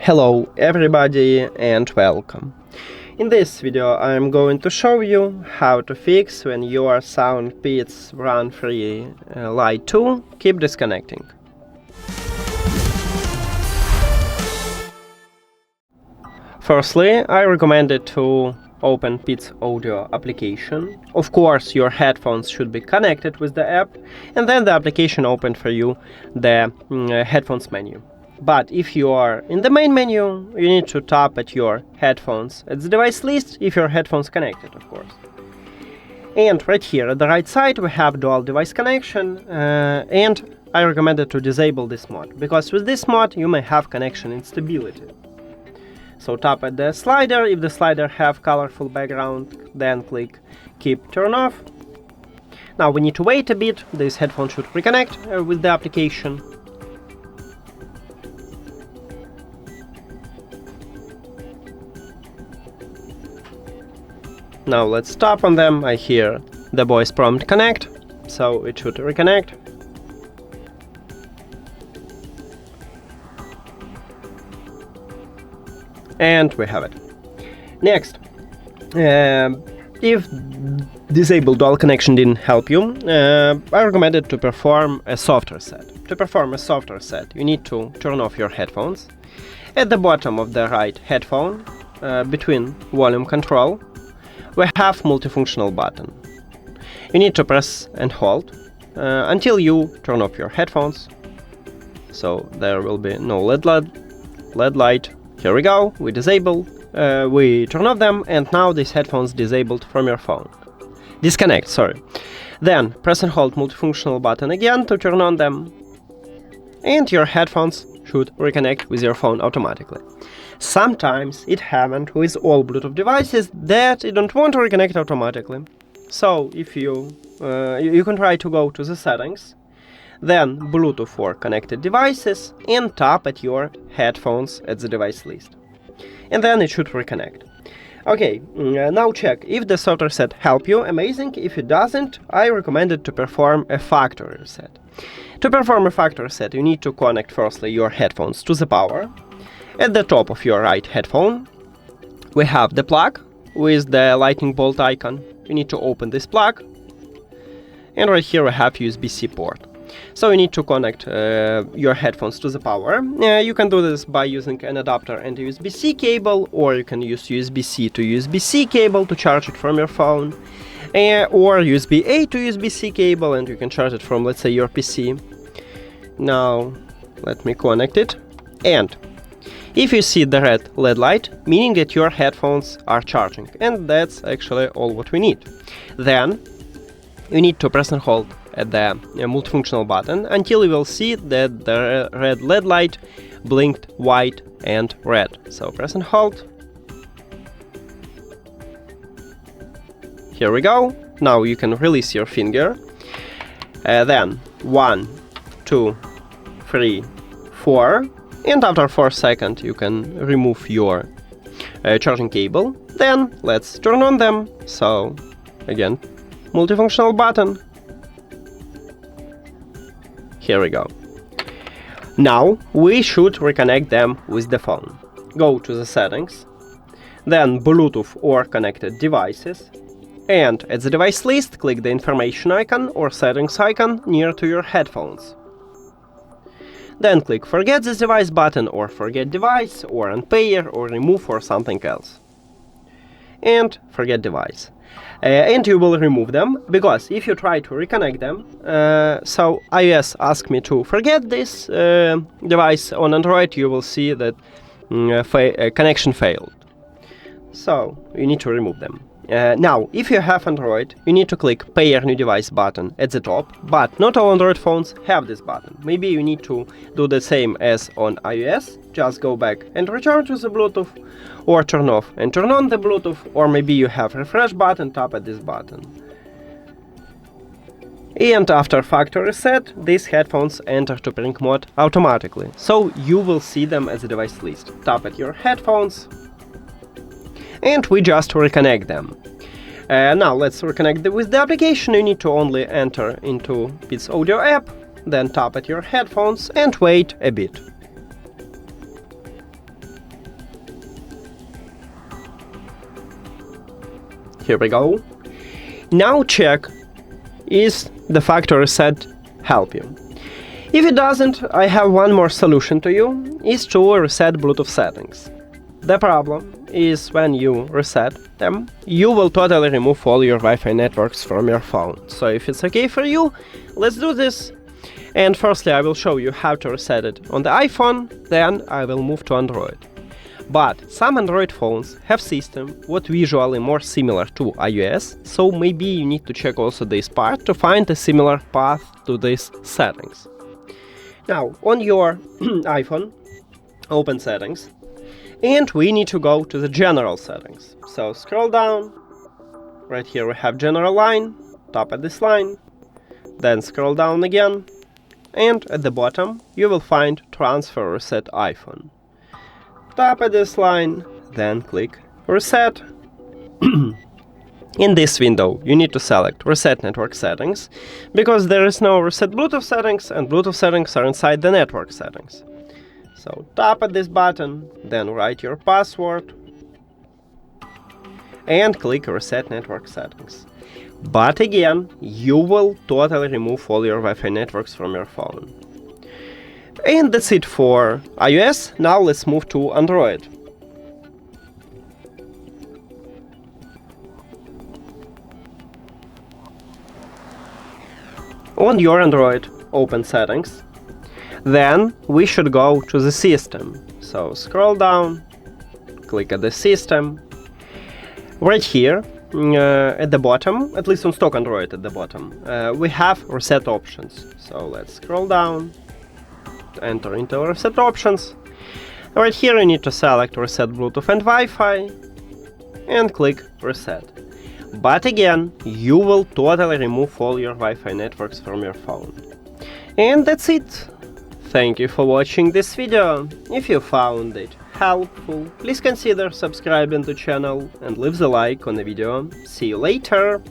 Hello everybody and welcome. In this video I'm going to show you how to fix when your SOUNDPEATS RunFree Lite 2 keep disconnecting. Firstly, I recommend it to open Peats Audio application. Of course, your headphones should be connected with the app, and then the application opened for you the headphones menu. But if you are in the main menu, you need to tap at your headphones at the device list if your headphones connected, of course. And right here at the right side we have dual device connection, and I recommend to disable this mode, because with this mode you may have connection instability. So tap at the slider. If the slider have colorful background, then click keep turn off. Now we need to wait a bit. This headphone should reconnect with the application. Now let's tap on them. I hear the voice prompt connect, so it should reconnect. And we have it. Next, if disabled dual connection didn't help you, I recommend it to perform a soft reset. To perform a soft reset, you need to turn off your headphones. At the bottom of the right headphone, between volume control, we have multifunctional button. You need to press and hold until you turn off your headphones. So there will be no LED light. Here we go, we disable, we turn off them, and now this headphones disabled from your phone. Disconnect, sorry. Then press and hold multifunctional button again to turn on them, and your headphones should reconnect with your phone automatically. Sometimes it happens with all Bluetooth devices that it don't want to reconnect automatically. So if you can try to go to the settings, then Bluetooth for connected devices, and tap at your headphones at the device list. And then it should reconnect. Okay, now check if the soft reset help you, amazing. If it doesn't, I recommend it to perform a factory reset. To perform a factory reset, you need to connect firstly your headphones to the power. At the top of your right headphone, we have the plug with the lightning bolt icon. You need to open this plug, and right here we have USB-C port. So you need to connect your headphones to the power. You can do this by using an adapter and a USB-C cable, or you can use USB-C to USB-C cable to charge it from your phone, or USB-A to USB-C cable, and you can charge it from, let's say, your PC. Now let me connect it, and if you see the red LED light, meaning that your headphones are charging, and that's actually all what we need. Then you need to press and hold at the multifunctional button until you will see that the red LED light blinked white and red. So press and hold. Here we go. Now you can release your finger. Then 1, 2, 3, 4. And after 4 seconds you can remove your charging cable. Then let's turn on them. So again, multifunctional button. Here we go. Now we should reconnect them with the phone. Go to the settings, then Bluetooth or connected devices, and at the device list click the information icon or settings icon near to your headphones. Then click forget this device button, or forget device, or unpair, or remove, or something else. And forget device. And you will remove them, because if you try to reconnect them, so iOS asked me to forget this device. On Android you will see that connection failed. So you need to remove them. Now, if you have Android, you need to click pair new device button at the top, but not all Android phones have this button. Maybe you need to do the same as on iOS, just go back and return to the Bluetooth, or turn off and turn on the Bluetooth, or maybe you have refresh button, tap at this button. And after factory reset, these headphones enter to pairing mode automatically, so you will see them as a device list. Tap at your headphones, and we just reconnect them. Now let's reconnect with the application. You need to only enter into Peats Audio app, then tap at your headphones and wait a bit. Here we go. Now check, is the factory reset help you? If it doesn't, I have one more solution to you, is to reset Bluetooth settings. The problem is when you reset them, you will totally remove all your Wi-Fi networks from your phone. So if it's okay for you, let's do this. And firstly, I will show you how to reset it on the iPhone, then I will move to Android. But some Android phones have system what visually more similar to iOS, so maybe you need to check also this part to find a similar path to these settings. Now, on your iPhone, open settings, and we need to go to the general settings. So scroll down, right here we have general line, tap at this line, then scroll down again, and at the bottom you will find transfer reset iPhone. Tap at this line, then click reset. In this window you need to select reset network settings, because there is no reset Bluetooth settings and Bluetooth settings are inside the network settings. So tap at this button, then write your password and click reset network settings. But again, you will totally remove all your Wi-Fi networks from your phone. And that's it for iOS. Now let's move to Android. On your Android, open settings. Then we should go to the system. So scroll down, click at the system. Right here, at the bottom, at least on stock Android at the bottom, we have reset options. So let's scroll down, enter into reset options. Right here you need to select reset Bluetooth and Wi-Fi and click reset. But again, you will totally remove all your Wi-Fi networks from your phone. And that's it. Thank you for watching this video. If you found it helpful, please consider subscribing to the channel and leave the like on the video. See you later!